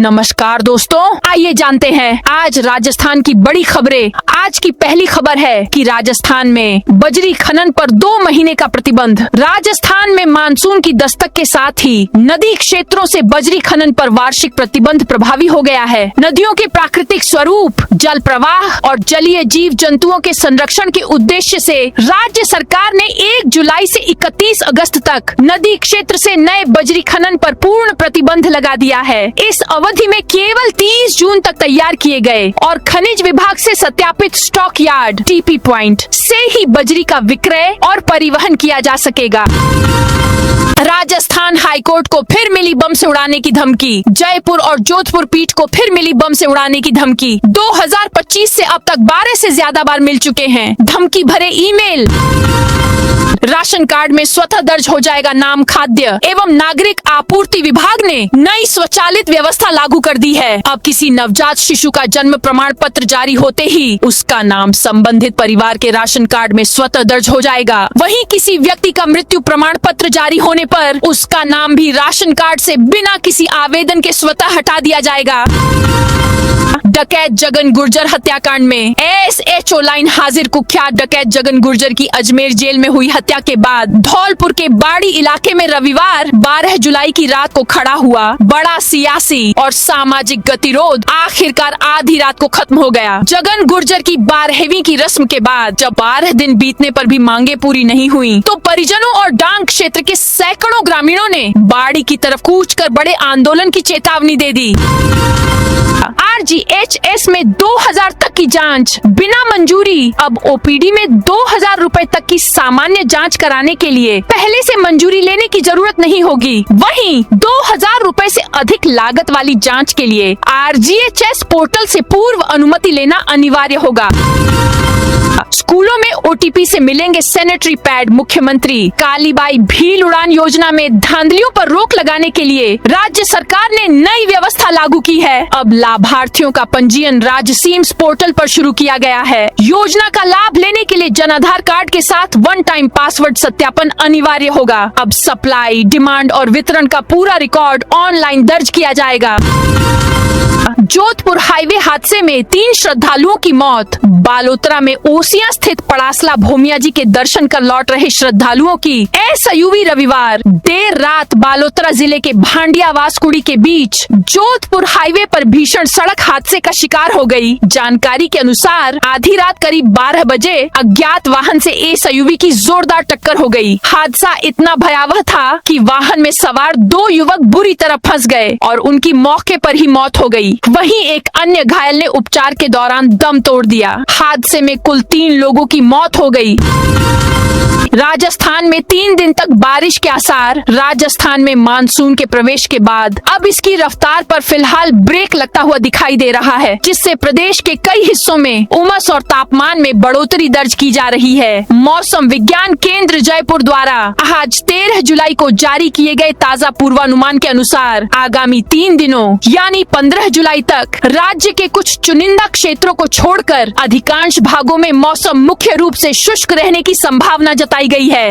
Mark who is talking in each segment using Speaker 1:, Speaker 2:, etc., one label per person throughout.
Speaker 1: नमस्कार दोस्तों, आइए जानते हैं आज राजस्थान की बड़ी खबरें। आज की पहली खबर है कि राजस्थान में बजरी खनन पर 2 महीने का प्रतिबंध। राजस्थान में मानसून की दस्तक के साथ ही नदी क्षेत्रों से बजरी खनन पर वार्षिक प्रतिबंध प्रभावी हो गया है। नदियों के प्राकृतिक स्वरूप, जल प्रवाह और जलीय जीव जंतुओं के संरक्षण के उद्देश्य से राज्य सरकार ने 1 जुलाई से 31 अगस्त तक नदी क्षेत्र से नए बजरी खनन पर पूर्ण प्रतिबंध लगा दिया है। इस अवधि में केवल 30 जून तक तैयार किए गए और खनिज विभाग से सत्यापित स्टॉक यार्ड टीपी पॉइंट से ही बजरी का विक्रय और परिवहन किया जा सकेगा। राजस्थान हाईकोर्ट को फिर मिली बम से उड़ाने की धमकी। जयपुर और जोधपुर पीठ को फिर मिली बम से उड़ाने की धमकी। 2025 से अब तक 12 से ज्यादा बार मिल चुके हैं धमकी भरे ईमेल। राशन कार्ड में स्वतः दर्ज हो जाएगा नाम। खाद्य एवं नागरिक आपूर्ति विभाग ने नई स्वचालित व्यवस्था लागू कर दी है। अब किसी नवजात शिशु का जन्म प्रमाण पत्र जारी होते ही उसका नाम संबंधित परिवार के राशन कार्ड में स्वतः दर्ज हो जाएगा। वहीं किसी व्यक्ति का मृत्यु प्रमाण पत्र जारी होने पर उसका नाम भी राशन कार्ड से बिना किसी आवेदन के स्वतः हटा दिया जाएगा। डकैत जगन गुर्जर हत्याकांड में एएसएचओ लाइन हाजिर। कुख्यात डकैत जगन गुर्जर की अजमेर जेल में हुई हत्या के बाद धौलपुर के बाड़ी इलाके में रविवार 12 जुलाई की रात को खड़ा हुआ बड़ा सियासी और सामाजिक गतिरोध आखिरकार आधी रात को खत्म हो गया। जगन गुर्जर की 12वीं की रस्म के बाद जब 12 दिन बीतने पर भी मांगे पूरी नहीं हुई तो परिजनों और डांग क्षेत्र के सैकड़ों ग्रामीणों ने बाड़ी की तरफ कूच कर बड़े आंदोलन की चेतावनी दे दी। आरजीएचएस में 2000 तक की जांच बिना मंजूरी। अब ओपीडी में 2000 रुपए तक की सामान्य जांच कराने के लिए पहले से मंजूरी लेने की जरूरत नहीं होगी। वहीं 2000 रुपए से अधिक लागत वाली जांच के लिए आरजीएचएस पोर्टल से पूर्व अनुमति लेना अनिवार्य होगा। स्कूलों में ओटीपी से मिलेंगे सैनिटरी पैड। मुख्यमंत्री कालीबाई भील उड़ान योजना में धांधलियों पर रोक लगाने के लिए राज्य सरकार ने नई व्यवस्था लागू की है। अब लाभार्थियों का पंजीयन राजसीम्स पोर्टल पर शुरू किया गया है। योजना का लाभ लेने के लिए जन आधार कार्ड के साथ 1 टाइम पासवर्ड सत्यापन अनिवार्य होगा। अब सप्लाई, डिमांड और वितरण का पूरा रिकॉर्ड ऑनलाइन दर्ज किया जाएगा। जोधपुर हाईवे हादसे में 3 श्रद्धालुओं की मौत। बालोतरा में ओसियां स्थित पड़ासला भोमिया जी के दर्शन कर लौट रहे श्रद्धालुओं की एसयूवी रविवार देर रात बालोतरा जिले के भांडिया वासकुड़ी के बीच जोधपुर हाईवे पर भीषण सड़क हादसे का शिकार हो गई। जानकारी के अनुसार आधी रात करीब 12 बजे अज्ञात वाहन से एसयूवी की जोरदार टक्कर हो गई। हादसा इतना भयावह था कि वाहन में सवार 2 युवक बुरी तरह फंस गए और उनकी मौके पर ही मौत हो गई। वहीं एक अन्य घायल ने उपचार के दौरान दम तोड़ दिया। हादसे में कुल 3 लोगों की मौत हो गई। राजस्थान में 3 दिन तक बारिश के आसार। राजस्थान में मानसून के प्रवेश के बाद अब इसकी रफ्तार पर फिलहाल ब्रेक लगता हुआ दिखाई दे रहा है, जिससे प्रदेश के कई हिस्सों में उमस और तापमान में बढ़ोतरी दर्ज की जा रही है। मौसम विज्ञान केंद्र जयपुर द्वारा आज 13 जुलाई को जारी किए गए ताजा पूर्वानुमान के अनुसार आगामी 3 दिनों यानी 15 जुलाई तक राज्य के कुछ चुनिंदा क्षेत्रों को छोड़कर अधिकांश भागों में मौसम मुख्य रूप से शुष्क रहने की संभावना जताई गई है।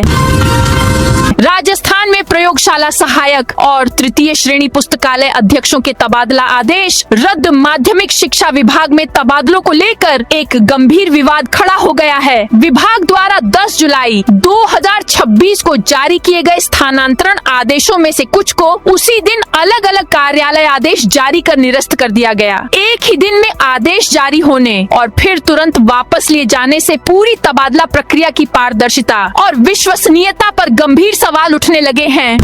Speaker 1: राजस्थान में प्रयोगशाला सहायक और तृतीय श्रेणी पुस्तकालय अध्यक्षों के तबादला आदेश रद्द। माध्यमिक शिक्षा विभाग में तबादलों को लेकर एक गंभीर विवाद खड़ा हो गया है। विभाग द्वारा 10 जुलाई 2026 को जारी किए गए स्थानांतरण आदेशों में से कुछ को उसी दिन अलग अलग कार्यालय आदेश जारी कर निरस्त कर दिया गया। एक ही दिन में आदेश जारी होने और फिर तुरंत वापस लिए जाने से पूरी तबादला प्रक्रिया की पारदर्शिता और विश्वसनीयता पर गंभीर सवाल उठने लगे हैं।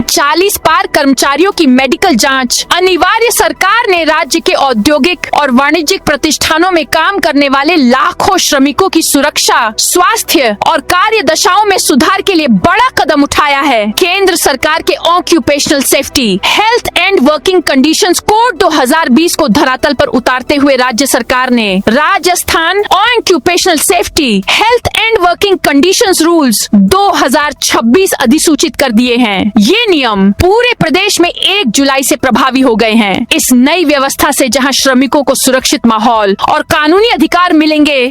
Speaker 1: 40 पार कर्मचारियों की मेडिकल जांच अनिवार्य। सरकार ने राज्य के औद्योगिक और वाणिज्यिक प्रतिष्ठानों में काम करने वाले लाखों श्रमिकों की सुरक्षा, स्वास्थ्य और कार्य दशाओं में सुधार के लिए बड़ा कदम उठाया है। केंद्र सरकार के occupational safety health and working conditions code 2020 को धरातल पर उतारते हुए राज्य सरकार ने Rajasthan occupational safety health and working conditions rules 2026 अधिसूचित कर दिए हैं। ये नियम पूरे प्रदेश में 1 जुलाई से प्रभावी हो गए हैं। इस नई व्यवस्था से जहां श्रमिकों को सुरक्षित माहौल और कानूनी अधिकार मिलेंगे,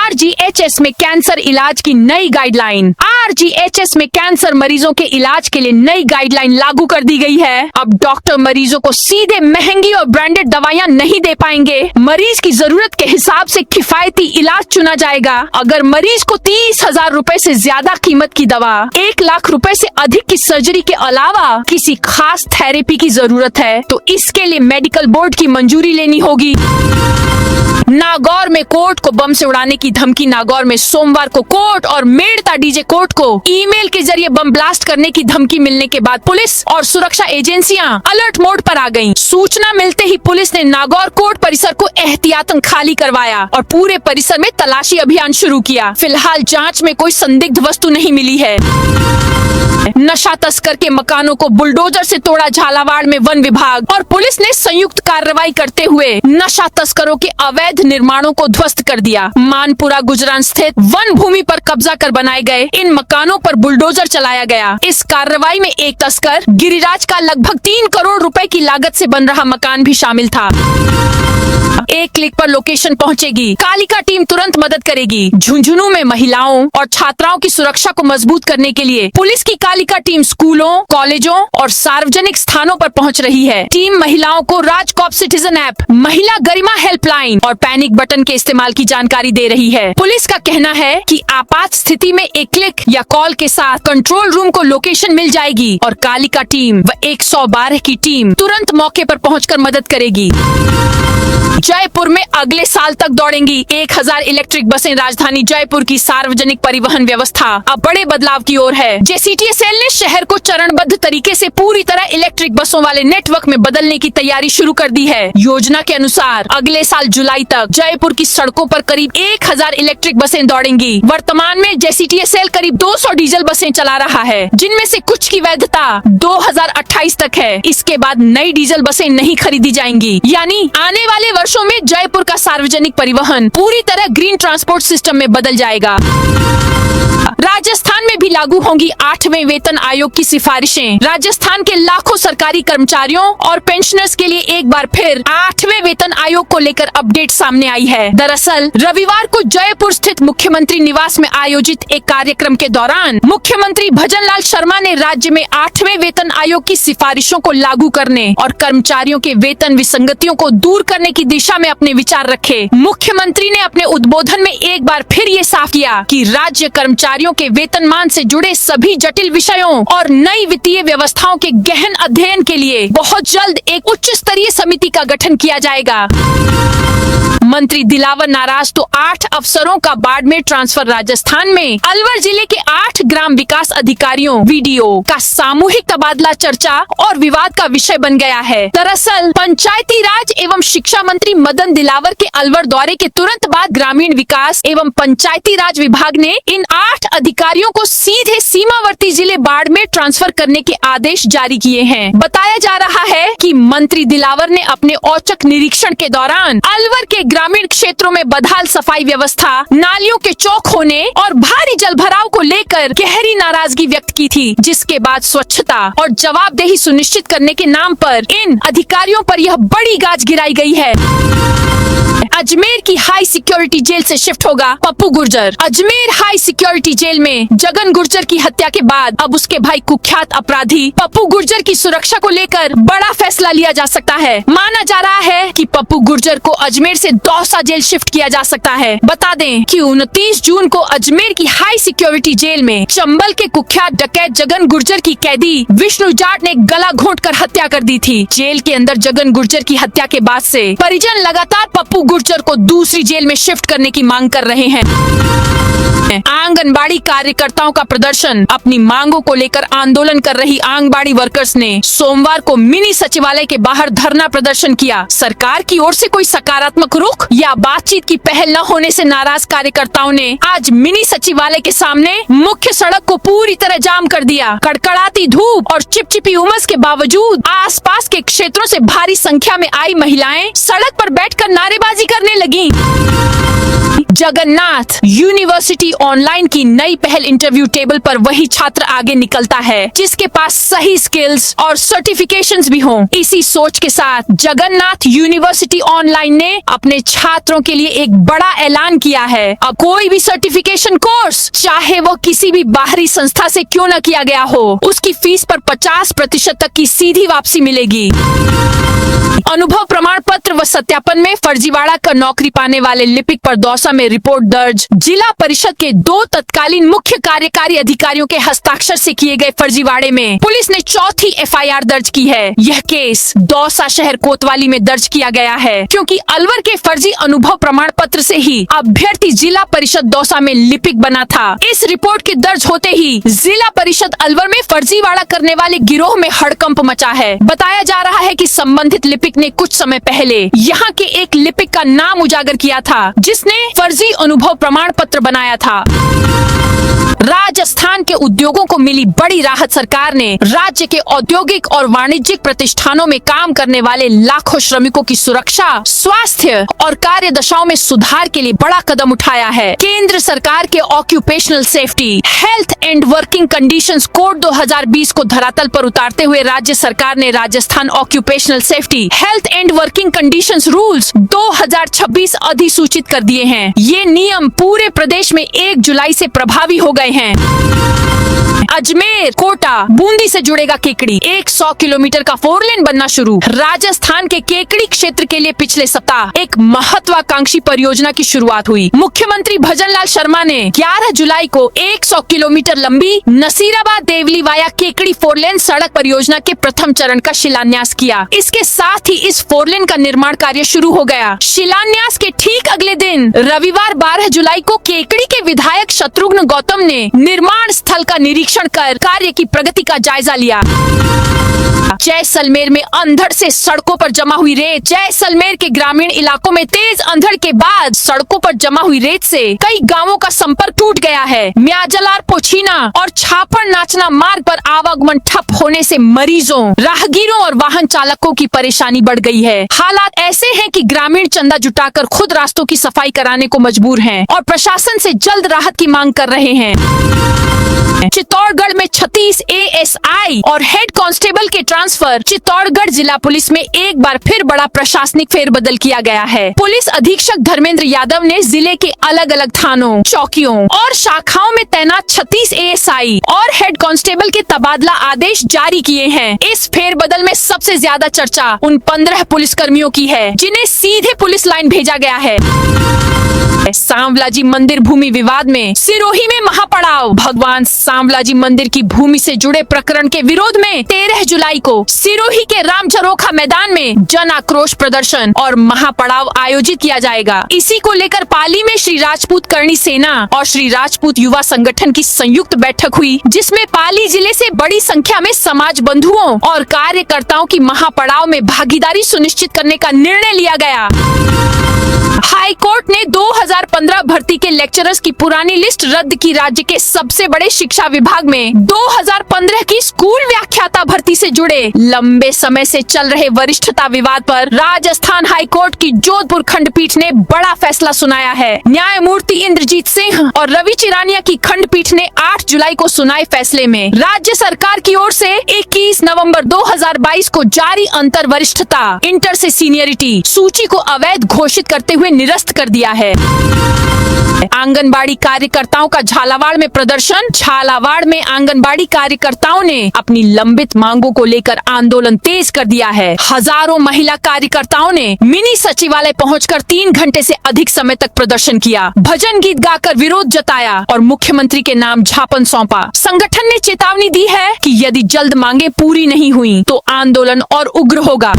Speaker 1: RGHS में कैंसर इलाज की नई गाइडलाइन। RGHS में कैंसर मरीजों के इलाज के लिए नई गाइडलाइन लागू कर दी गई है। अब डॉक्टर मरीजों को सीधे महंगी और ब्रांडेड दवाइयां नहीं दे पाएंगे। मरीज की जरूरत के हिसाब से किफायती इलाज चुना जाएगा। अगर मरीज को 30,000 रुपए से ज्यादा कीमत की दवा, 1 लाख रुपए से अधिक की सर्जरी के अलावा किसी खास थेरेपी की जरूरत है तो इसके लिए मेडिकल बोर्ड की मंजूरी लेनी होगी। नागौर में कोर्ट को बम से उड़ाने की धमकी। नागौर में सोमवार को कोर्ट और मेड़ता डीजे कोर्ट को ईमेल के जरिए बम ब्लास्ट करने की धमकी मिलने के बाद पुलिस और सुरक्षा एजेंसियां अलर्ट मोड पर आ गईं। सूचना मिलते ही पुलिस ने नागौर कोर्ट परिसर को एहतियातन खाली करवाया और पूरे परिसर में तलाशी अभियान शुरू किया। फिलहाल जांच में कोई संदिग्ध वस्तु नहीं मिली है। नशा तस्कर के मकानों को बुलडोजर से तोड़ा झालावाड़ में वन विभाग और पुलिस ने संयुक्त कार्रवाई करते हुए नशा तस्करों के अवैध निर्माणों को ध्वस्त कर दिया। मानपुरा गुजरान स्थित वन भूमि पर कब्जा कर बनाए गए इन मकानों पर बुलडोजर चलाया गया। इस कार्रवाई में एक तस्कर गिरिराज का लगभग 3 करोड़ रुपए की लागत से बन रहा मकान भी शामिल था। एक क्लिक पर लोकेशन पहुंचेगी, कालिका टीम तुरंत मदद करेगी। झुंझुनू में महिलाओं और छात्राओं की सुरक्षा को मजबूत करने के लिए पुलिस की कालिका टीम स्कूलों, कॉलेजों और सार्वजनिक स्थानों पर पहुंच रही है। टीम महिलाओं को राजकॉप सिटीजन ऐप, महिला गरिमा हेल्पलाइन और पैनिक बटन के इस्तेमाल की जानकारी दे रही है। पुलिस का कहना है कि आपात स्थिति में एक क्लिक या कॉल के साथ कंट्रोल रूम को लोकेशन मिल जाएगी और कालिका टीम व 112 की टीम तुरंत मौके पर पहुंचकर मदद करेगी। जयपुर में अगले साल तक दौड़ेंगी 1000 इलेक्ट्रिक बसें। राजधानी जयपुर की सार्वजनिक परिवहन व्यवस्था अब बड़े बदलाव की ओर है। जेसीटीएसएल ने शहर को चरणबद्ध तरीके से पूरी तरह इलेक्ट्रिक बसों वाले नेटवर्क में बदलने की तैयारी शुरू कर दी है। योजना के अनुसार अगले साल जुलाई तक जयपुर की सड़कों पर करीब 1000 इलेक्ट्रिक बसें दौड़ेंगी। वर्तमान में जेसीटीएसएल करीब 200 डीजल बसें चला रहा है, जिनमें से कुछ की वैधता 2028 तक है। इसके बाद नई डीजल बसें नहीं खरीदी जाएंगी, यानी आने वाले वर्षों में जयपुर का सार्वजनिक परिवहन पूरी तरह ग्रीन ट्रांसपोर्ट सिस्टम में बदल जाएगा। राजस्थान में भी लागू होंगी 8वें वेतन आयोग की सिफारिशें। राजस्थान के लाखों सरकारी कर्मचारियों और पेंशनर्स के लिए एक बार फिर 8वें वेतन आयोग को लेकर अपडेट सामने आई है। दरअसल रविवार को जयपुर स्थित मुख्यमंत्री निवास में आयोजित एक कार्यक्रम के दौरान मुख्यमंत्री भजनलाल शर्मा ने राज्य में 8वें वेतन आयोग की सिफारिशों को लागू करने और कर्मचारियों के वेतन विसंगतियों को दूर करने की दिशा में अपने विचार रखे। मुख्यमंत्री ने अपने उद्बोधन में एक बार फिर ये साफ किया कि राज्य कर्मचारियों के वेतनमान से जुड़े सभी जटिल विषयों और नई वित्तीय व्यवस्थाओं के गहन अध्ययन के लिए बहुत जल्द एक उच्च स्तरीय समिति का गठन किया जाएगा। मंत्री दिलावर नाराज तो 8 अफसरों का बाड़मेर ट्रांसफर। राजस्थान में अलवर जिले के 8 ग्राम विकास अधिकारियों वीडीओ का सामूहिक तबादला चर्चा और विवाद का विषय बन गया है। दरअसल पंचायती राज एवं शिक्षा मंत्री मदन दिलावर के अलवर दौरे के तुरंत बाद ग्रामीण विकास एवं पंचायती राज विभाग ने इन 8 अधिकारियों को सीधे सीमावर्ती जिले बाड़मेर ट्रांसफर करने के आदेश जारी किए हैं। बताया जा रहा है कि मंत्री दिलावर ने अपने औचक निरीक्षण के दौरान अलवर के ग्रामीण क्षेत्रों में बदहाल सफाई व्यवस्था, नालियों के चौक होने और भारी जलभराव को लेकर गहरी नाराजगी व्यक्त की थी, जिसके बाद स्वच्छता और जवाबदेही सुनिश्चित करने के नाम पर इन अधिकारियों पर यह बड़ी गाज गिराई गई है। अजमेर की हाई सिक्योरिटी जेल से शिफ्ट होगा Pappu Gurjar. Ajmer high security jail में जगन गुर्जर की हत्या के बाद अब उसके भाई कुख्यात अपराधी पप्पू गुर्जर की सुरक्षा को लेकर बड़ा फैसला लिया जा सकता है। माना जा रहा है कि पप्पू गुर्जर को अजमेर से दौसा जेल शिफ्ट किया जा सकता है। बता दें कि 29 जून को अजमेर की हाई सिक्योरिटी जेल में चंबल के कुख्यात डकैत जगन गुर्जर की कैदी विष्णु जाट ने गला घोंटकर हत्या कर दी थी। जेल के अंदर जगन गुर्जर की हत्या के बाद से परिजन लगातार पप्पू गुर्जर को दूसरी जेल में शिफ्ट करने की मांग कर रहे हैं। आंगनबाड़ी कार्यकर्ताओं का प्रदर्शन। अपनी मांगों को लेकर आंदोलन कर रही आंगनबाड़ी वर्कर्स ने सोमवार को मिनी सचिवालय के बाहर धरना प्रदर्शन किया। सरकार की ओर से कोई सकारात्मक रुख या बातचीत की पहल न होने से नाराज कार्यकर्ताओं ने आज मिनी सचिवालय के सामने मुख्य सड़क को पूरी तरह जाम कर दिया। कड़कड़ाती धूप और चिपचिपी उमस के बावजूद आसपास के क्षेत्रों से भारी संख्या में आई महिलाएं सड़क पर बैठकर नारेबाजी करने लगीं। जगन्नाथ यूनिवर्सिटी ऑनलाइन की नई पहल इंटरव्यू टेबल पर वही छात्र आगे निकलता है जिसके पास सही स्किल्स और सर्टिफिकेशंस भी हों। इसी सोच के साथ जगन्नाथ यूनिवर्सिटी ऑनलाइन ने अपने छात्रों के लिए एक बड़ा ऐलान किया है। अब कोई भी सर्टिफिकेशन कोर्स, चाहे वो किसी भी बाहरी संस्था से क्यों न किया गया हो, उसकी फीस पर 50% तक की सीधी वापसी मिलेगी। अनुभव प्रमाण पत्र व सत्यापन में फर्जीवाड़ा कर नौकरी पाने वाले लिपिक पर दौसा में रिपोर्ट दर्ज। जिला परिषद के 2 तत्कालीन मुख्य कार्यकारी अधिकारियों के हस्ताक्षर से किए गए फर्जीवाड़े में पुलिस ने चौथी FIR दर्ज की है। यह केस दौसा शहर कोतवाली में दर्ज किया गया है क्योंकि अलवर के फर्जी अनुभव प्रमाण पत्र से ही अभ्यर्थी जिला परिषद दौसा में लिपिक बना था। इस रिपोर्ट के दर्ज होते ही जिला परिषद अलवर में फर्जीवाड़ा करने वाले गिरोह में हड़कंप मचा है। बताया जा रहा है कि संबंधित लिपिक ने कुछ समय पहले यहाँ के एक लिपिक का नाम उजागर किया था जिसने फर्जी अनुभव प्रमाण पत्र बनाया था। राजस्थान के उद्योगों को मिली बड़ी राहत। सरकार ने राज्य के औद्योगिक और वाणिज्यिक प्रतिष्ठानों में काम करने वाले लाखों श्रमिकों की सुरक्षा, स्वास्थ्य और कार्य दशाओं में सुधार के लिए बड़ा कदम उठाया है। केंद्र सरकार के occupational safety health and working conditions code 2020 को धरातल पर उतारते हुए राज्य सरकार ने Rajasthan occupational safety health and working conditions rules 2026 अधिसूचित कर दिए हैं। ये नियम पूरे प्रदेश में 1 जुलाई से प्रभावी हो गए हैं। अजमेर, कोटा, बूंदी से जुड़ेगा केकड़ी। 100 किलोमीटर का 4 लेन बनना शुरू। राजस्थान के केकड़ी क्षेत्र के लिए पिछले सप्ताह एक महत्वाकांक्षी परियोजना की शुरुआत हुई। मुख्यमंत्री भजनलाल शर्मा ने 11 जुलाई को 100 किलोमीटर लंबी नसीराबाद देवली वाया केकड़ी 4 लेन सड़क परियोजना के प्रथम चरण का शिलान्यास किया। इसके साथ ही इस 4 लेन का निर्माण कार्य शुरू हो गया। शिलान्यास के ठीक अगले दिन रविवार 12 जुलाई को केकड़ी के विधायक शत्रुघ्न गौतम ने निर्माण स्थल का निरीक्षण कर कार्य की प्रगति का जायजा लिया। जैसलमेर में अंधड़ से सड़कों पर जमा हुई रेत। जैसलमेर के ग्रामीण इलाकों में तेज अंधड़ के बाद सड़कों पर जमा हुई रेत से कई गांवों का संपर्क टूट गया है। म्याजलार, पोछीना और छापड़ नाचना मार्ग पर आवागमन ठप होने से मरीजों, राहगीरों और वाहन चालकों की परेशानी बढ़ गई है। हालात ऐसे हैं कि ग्रामीण चंदा जुटाकर खुद रास्तों की सफाई कराने को मजबूर हैं और प्रशासन से जल्द राहत की मांग कर रहे हैं। चित्तौड़गढ़ में 36 ASI और हेड कांस्टेबल के ट्रांसफर। चित्तौड़गढ़ जिला पुलिस में एक बार फिर बड़ा प्रशासनिक फेरबदल किया गया है। पुलिस अधीक्षक धर्मेंद्र यादव ने जिले के अलग अलग थानों, चौकियों और शाखाओं में तैनात 36 ASI और हेड कांस्टेबल के तबादला आदेश जारी किए हैं। इस फेरबदल में सबसे ज्यादा चर्चा उन 15 पुलिसकर्मियों की है जिन्हें सीधे पुलिस लाइन भेजा गया है। सांवलाजी मंदिर भूमि विवाद में सिरोही में महापड़ाव। भगवान सांवलाजी मंदिर की भूमि से जुड़े प्रकरण के विरोध में 13 जुलाई को सिरोही के रामझरोखा मैदान में जन आक्रोश प्रदर्शन और महापड़ाव आयोजित किया जाएगा। इसी को लेकर पाली में श्री राजपूत करणी सेना और श्री राजपूत युवा संगठन की संयुक्त बैठक हुई, जिसमें पाली जिले से बड़ी संख्या में समाज बंधुओं और कार्यकर्ताओं की महापड़ाव में भागीदारी सुनिश्चित करने का निर्णय लिया गया। हाई कोर्ट ने 2015 भर्ती के लेक्चरर्स की पुरानी लिस्ट रद्द की। राज्य के सबसे बड़े शिक्षा विभाग में 2015 की स्कूल व्याख्याता भर्ती से जुड़े लंबे समय से चल रहे वरिष्ठता विवाद पर राजस्थान हाई कोर्ट की जोधपुर खंडपीठ ने बड़ा फैसला सुनाया है। न्यायमूर्ति इंद्रजीत सिंह और रवि चिरानिया की खंडपीठ ने 8 जुलाई को सुनाए फैसले में राज्य सरकार की ओर से 21 नवंबर 2022 को जारी अंतर वरिष्ठता इंटर से सीनियरिटी सूची को अवैध घोषित करते हुए निरस्त कर दिया है। आंगनबाड़ी कार्यकर्ताओं का झालावाड़ में प्रदर्शन। झालावाड़ में आंगनबाड़ी कार्यकर्ताओं ने अपनी लंबित मांगों को लेकर आंदोलन तेज कर दिया है। हजारों महिला कार्यकर्ताओं ने मिनी सचिवालय पहुंचकर 3 घंटे से अधिक समय तक प्रदर्शन किया, भजन गीत गाकर विरोध जताया और मुख्यमंत्री के नाम ज्ञापन सौंपा। संगठन ने चेतावनी दी है कि यदि जल्द मांगे पूरी नहीं हुई तो आंदोलन और उग्र होगा।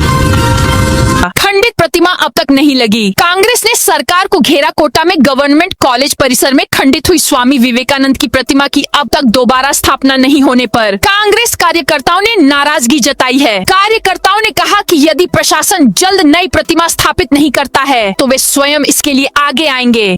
Speaker 1: खंडित प्रतिमा अब तक नहीं लगी। कांग्रेस ने सरकार को घेरा। कोटा में गवर्नमेंट कॉलेज परिसर में खंडित हुई स्वामी विवेकानंद की प्रतिमा की अब तक दोबारा स्थापना नहीं होने पर कांग्रेस कार्यकर्ताओं ने नाराजगी जताई है। कार्यकर्ताओं ने कहा कि यदि प्रशासन जल्द नई प्रतिमा स्थापित नहीं करता है तो वे स्वयं इसके लिए आगे आएंगे।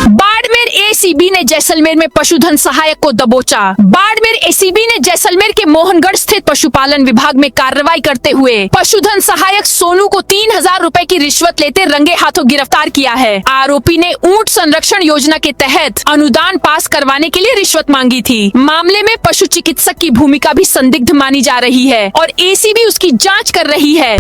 Speaker 1: बाड़मेर बाड़मेर एसीबी ने जैसलमेर में पशुधन सहायक को दबोचा। बाड़मेर एसीबी ने जैसलमेर के मोहनगढ़ स्थित पशुपालन विभाग में कार्रवाई करते हुए पशुधन सहायक सोनू को 3000 रुपए की रिश्वत लेते रंगे हाथों गिरफ्तार किया है। आरोपी ने ऊंट संरक्षण योजना के तहत अनुदान पास करवाने के लिए रिश्वत मांगी थी। मामले में पशु चिकित्सक की भूमिका भी संदिग्ध मानी जा रही है और एसीबी उसकी जाँच कर रही है।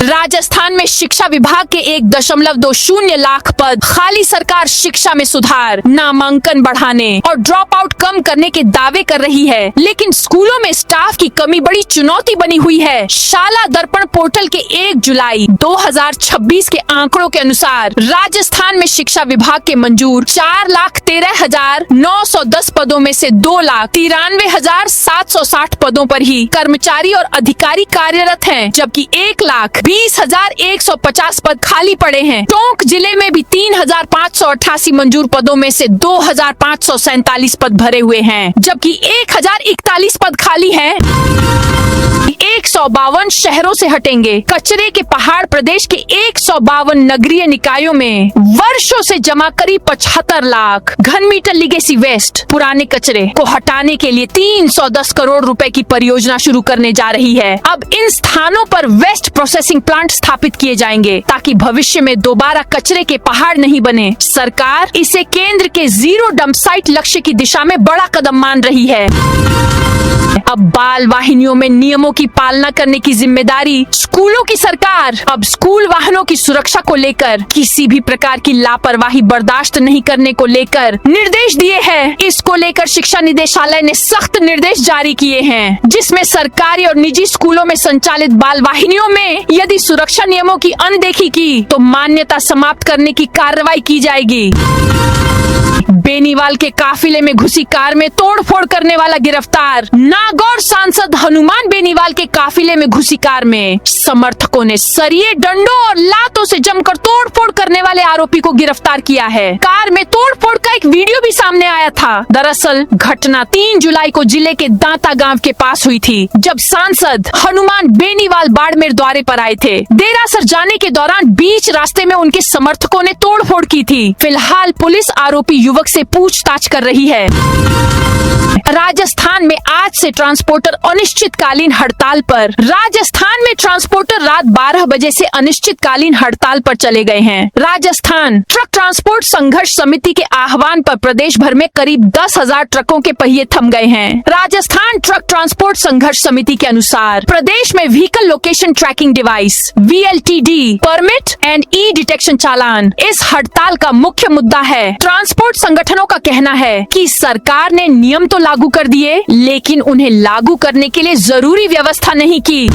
Speaker 1: राजस्थान में शिक्षा विभाग के 1.20 लाख पद खाली। सरकार शिक्षा में सुधार, नामांकन बढ़ाने और ड्रॉप आउट कम करने के दावे कर रही है, लेकिन स्कूलों में स्टाफ की कमी बड़ी चुनौती बनी हुई है। शाला दर्पण पोर्टल के 1 जुलाई 2026 के आंकड़ों के अनुसार राजस्थान में शिक्षा विभाग के मंजूर 4,13,910 पदों में से 2,93,760 पदों पर ही कर्मचारी और अधिकारी कार्यरत हैं, जबकि 1,20,150 पद खाली पड़े हैं। टोंक जिले में भी 3,588 मंजूर पदों में से 2,547 पद भरे हुए हैं, जबकि 1,041 पद खाली हैं। 152 शहरों से हटेंगे कचरे के पहाड़। प्रदेश के 152 नगरीय निकायों में वर्षों से जमा करीब 75 लाख घन मीटर लीगेसी वेस्ट पुराने कचरे को हटाने के लिए 310 करोड़ रुपए की परियोजना शुरू करने जा रही है। अब इन स्थानों पर वेस्ट प्रोसेसिंग प्लांट स्थापित किए जाएंगे ताकि भविष्य में दोबारा कचरे के पहाड़ नहीं बने। सरकार इसे केंद्र के जीरो डंप साइट लक्ष्य की दिशा में बड़ा कदम मान रही है। अब बाल वाहिनियों में नियमों की पालना करने की जिम्मेदारी स्कूलों की। सरकार अब स्कूल वाहनों की सुरक्षा को लेकर किसी भी प्रकार की लापरवाही बर्दाश्त नहीं करने को लेकर निर्देश दिए हैं। इसको लेकर शिक्षा निदेशालय ने सख्त निर्देश जारी किए हैं, जिसमें सरकारी और निजी स्कूलों में संचालित बाल वाहिनियों में यदि सुरक्षा नियमों की अनदेखी की तो मान्यता समाप्त करने की कार्रवाई की जाएगी। बेनीवाल के काफिले में घुसी कार में तोड़फोड़ करने वाला गिरफ्तार। नागौर सांसद हनुमान बेनीवाल के काफिले में घुसी कार में समर्थकों ने सरिये, डंडों और लातों से जमकर तोड़फोड़ करने वाले आरोपी को गिरफ्तार किया है। कार में तोड़फोड़ का एक वीडियो भी सामने आया था। दरअसल घटना 3 जुलाई को जिले के दांता गांव के पास हुई थी, जब सांसद हनुमान बेनीवाल बाड़मेर द्वारे पर आए थे। देरासर जाने के दौरान बीच रास्ते में उनके समर्थकों ने तोड़फोड़ की थी। फिलहाल पुलिस आरोपी युवक से पूछताछ कर रही है। राजस्थान में आज से ट्रांसपोर्टर अनिश्चितकालीन हड़ताल पर। राजस्थान में ट्रांसपोर्टर रात 12 बजे से अनिश्चितकालीन हड़ताल पर चले गए हैं। राजस्थान ट्रक ट्रांसपोर्ट संघर्ष समिति के आह्वान पर प्रदेश भर में करीब 10,000 ट्रकों के पहिए थम गए हैं। राजस्थान ट्रक ट्रांसपोर्ट संघर्ष समिति के अनुसार प्रदेश में vehicle location tracking device VLTD permit and e detection challan इस हड़ताल का मुख्य मुद्दा है। ट्रांसपोर्ट संगठनों का कहना है कि सरकार ने नियम तो लागू कर दिए, लेकिन उन्हें लागू करने के लिए जरूरी व्यवस्था नहीं की।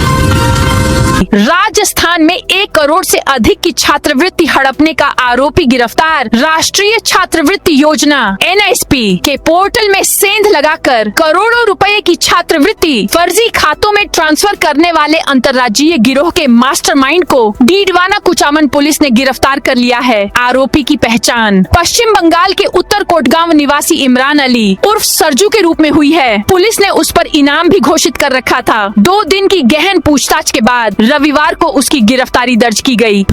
Speaker 1: राजस्थान में 1 करोड़ से अधिक की छात्रवृत्ति हड़पने का आरोपी गिरफ्तार। राष्ट्रीय छात्रवृत्ति योजना NSP के पोर्टल में सेंध लगाकर करोड़ों रुपए की छात्रवृत्ति फर्जी खातों में ट्रांसफर करने वाले अंतर्राज्यीय गिरोह के मास्टरमाइंड को डीडवाना कुचामन पुलिस ने गिरफ्तार कर लिया है। आरोपी की पहचान पश्चिम बंगाल के उत्तर कोटगांव निवासी इमरान अली उर्फ सरजू के रूप में हुई है। पुलिस ने उस पर इनाम भी घोषित कर रखा था। 2 दिन की गहन पूछताछ के बाद रविवार को उसकी गिरफ्तारी दर्ज की गई।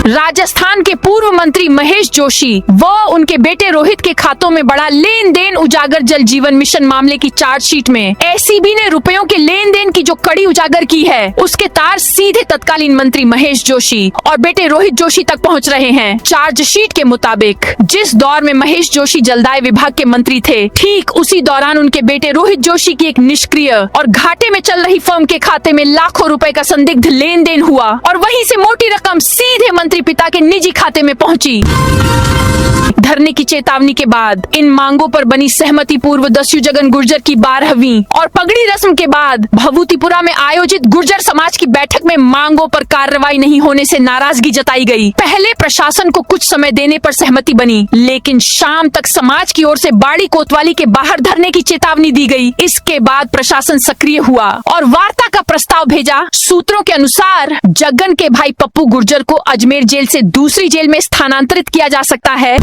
Speaker 1: राजस्थान के पूर्व मंत्री महेश जोशी व उनके बेटे रोहित के खातों में बड़ा लेन देन उजागर जल जीवन मिशन मामले की चार्जशीट में एसीबी ने रुपयों के लेन देन की जो कड़ी उजागर की है, उसके तार सीधे तत्कालीन मंत्री महेश जोशी और बेटे रोहित जोशी तक पहुंच रहे हैं। चार्जशीट के मुताबिक जिस दौर में महेश जोशी जलदाय विभाग के मंत्री थे, ठीक उसी दौरान उनके बेटे रोहित जोशी की एक निष्क्रिय और घाटे में चल रही फर्म के खाते में लाखों रुपए का संदिग्ध लेन देन हुआ और वहीं से मोटी रकम सीधे मंत्री पिता के निजी खाते में पहुंची। धरने की चेतावनी के बाद इन मांगों पर बनी सहमति पूर्व दस्यु जगन गुर्जर की 12वीं और पगड़ी रस्म के बाद भभूतिपुरा में आयोजित गुर्जर समाज की बैठक में मांगों पर कार्रवाई नहीं होने से नाराजगी जताई गई। पहले प्रशासन को कुछ समय देने पर सहमति बनी, लेकिन शाम तक समाज की ओर से बाड़ी कोतवाली के बाहर धरने की चेतावनी दी गई। इसके बाद प्रशासन सक्रिय हुआ और वार्ता का प्रस्ताव भेजा। सूत्रों के अनुसार जगन के भाई पप्पू गुर्जर को अजमेर जेल से दूसरी जेल में स्थानांतरित किया जा सकता है।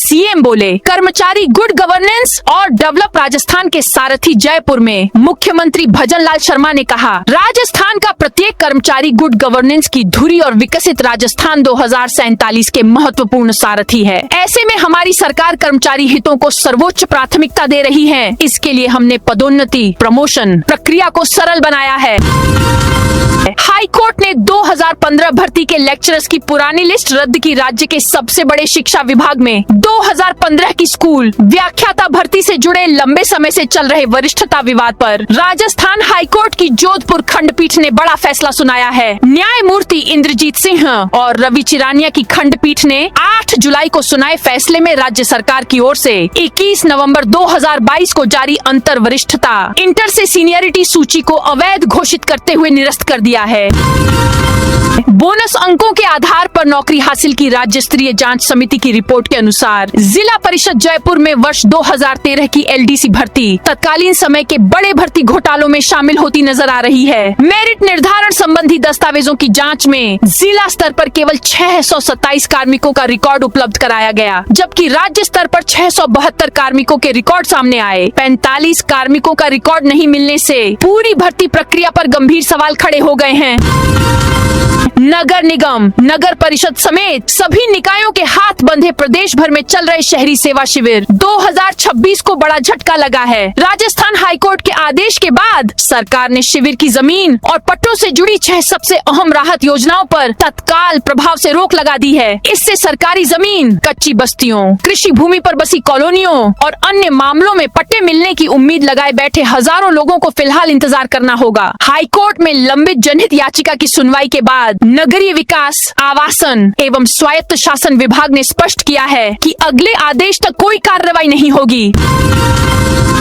Speaker 1: सीएम बोले कर्मचारी गुड गवर्नेंस और डेवलप राजस्थान के सारथी जयपुर में। मुख्यमंत्री भजन लाल शर्मा ने कहा राजस्थान का प्रत्येक कर्मचारी गुड गवर्नेंस की धुरी और विकसित राजस्थान 2047 के महत्वपूर्ण सारथी है। ऐसे में हमारी सरकार कर्मचारी हितों को सर्वोच्च प्राथमिकता दे रही है। इसके लिए हमने पदोन्नति प्रमोशन प्रक्रिया को सरल बनाया है। हाई कोर्ट ने 2015 भर्ती के लेक्चरर्स की पुरानी लिस्ट रद्द की। राज्य के सबसे बड़े शिक्षा विभाग में 2015 की स्कूल व्याख्याता भर्ती से जुड़े लंबे समय से चल रहे वरिष्ठता विवाद पर राजस्थान हाई कोर्ट की जोधपुर खंडपीठ ने बड़ा फैसला सुनाया है। न्यायमूर्ति इंद्रजीत सिंह और रवि चिरानिया की खंडपीठ ने 8 जुलाई को सुनाए फैसले में राज्य सरकार की ओर से 21 नवंबर 2022 को जारी अंतर वरिष्ठता इंटर से सीनियरिटी सूची को अवैध घोषित करते हुए निरस्त कर दिया है। बोनस अंकों के आधार पर नौकरी हासिल की राज्य स्तरीय जांच समिति की रिपोर्ट के अनुसार जिला परिषद जयपुर में वर्ष 2013 की एलडीसी भर्ती तत्कालीन समय के बड़े भर्ती घोटालों में शामिल होती नजर आ रही है। मेरिट निर्धारण संबंधी दस्तावेजों की जांच में जिला स्तर पर केवल 627 कार्मिकों का रिकॉर्ड उपलब्ध कराया गया, जबकि राज्य स्तर पर 672 कार्मिकों के रिकॉर्ड सामने आए। 45 कार्मिकों का रिकॉर्ड नहीं मिलने से पूरी भर्ती प्रक्रिया पर गंभीर सवाल खड़े हो गए हैं। नगर निगम नगर परिषद समेत सभी निकायों के हाथ बंधे प्रदेश भर में चल रहे शहरी सेवा शिविर 2026 को बड़ा झटका लगा है। राजस्थान हाईकोर्ट के आदेश के बाद सरकार ने शिविर की जमीन और पट्टों से जुड़ी 6 सबसे अहम राहत योजनाओं पर तत्काल प्रभाव से रोक लगा दी है। इससे सरकारी जमीन, कच्ची बस्तियों, कृषि भूमि पर बसी कॉलोनियों और अन्य मामलों में पट्टे मिलने की उम्मीद लगाए बैठे हजारों लोगों को फिलहाल इंतजार करना होगा। हाईकोर्ट में लंबित जनहित याचिका की सुनवाई के बाद नगरीय विकास, आवासन एवं स्वायत्त शासन विभाग ने स्पष्ट किया है कि अगले आदेश तक कोई कार्रवाई नहीं होगी।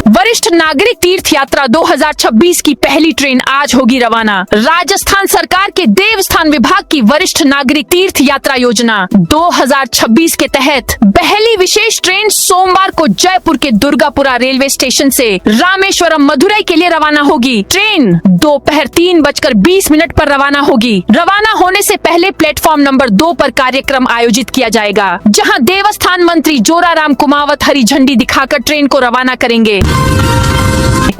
Speaker 1: वरिष्ठ नागरिक तीर्थ यात्रा 2026 की पहली ट्रेन आज होगी रवाना। राजस्थान सरकार के देवस्थान विभाग की वरिष्ठ नागरिक तीर्थ यात्रा योजना 2026 के तहत पहली विशेष ट्रेन सोमवार को जयपुर के दुर्गापुरा रेलवे स्टेशन से रामेश्वरम मदुरई के लिए रवाना होगी। ट्रेन दोपहर 3:20 पर रवाना होगी। रवाना होने से पहले प्लेटफॉर्म नंबर 2 पर कार्यक्रम आयोजित किया जाएगा, जहां देवस्थान मंत्री जोराराम कुमावत हरी झंडी दिखाकर ट्रेन को रवाना करेंगे।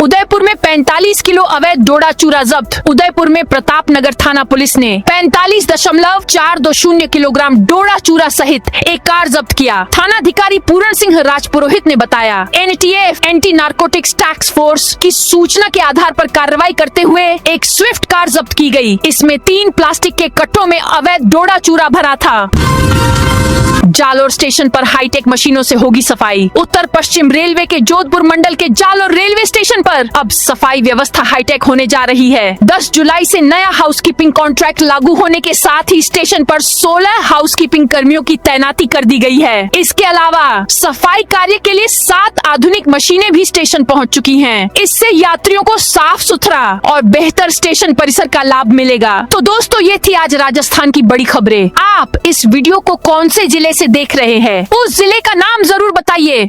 Speaker 1: उदयपुर में 45 किलो अवैध डोडा चूरा जब्त। उदयपुर में प्रतापनगर थाना पुलिस ने 45.420 किलोग्राम डोडा चूरा सहित एक कार जब्त किया। थानाधिकारी पूरण सिंह राजपुरोहित ने बताया, NTF anti narcotics task force की सूचना के आधार पर कार्रवाई करते हुए एक स्विफ्ट कार जब्त की गई। इसमें 3 प्लास्टिक के कट्टों में अवैध डोडा चूरा भरा था। जालोर स्टेशन पर हाईटेक मशीनों से होगी सफाई। उत्तर पश्चिम रेलवे के जोधपुर मंडल के जालोर रेलवे स्टेशन पर अब सफाई व्यवस्था हाईटेक होने जा रही है। 10 जुलाई से नया हाउसकीपिंग कॉन्ट्रैक्ट लागू होने के साथ ही स्टेशन पर 16 हाउसकीपिंग कर्मियों की तैनाती कर दी गई है। इसके अलावा सफाई कार्य के लिए 7 आधुनिक मशीनें भी स्टेशन पहुंच चुकी हैं। इससे यात्रियों को साफ सुथरा और बेहतर स्टेशन परिसर का लाभ मिलेगा। तो दोस्तों, ये थी आज राजस्थान की बड़ी खबरें। आप इस वीडियो को कौन से जिले से देख रहे हैं, उस जिले का नाम जरूर बताइए।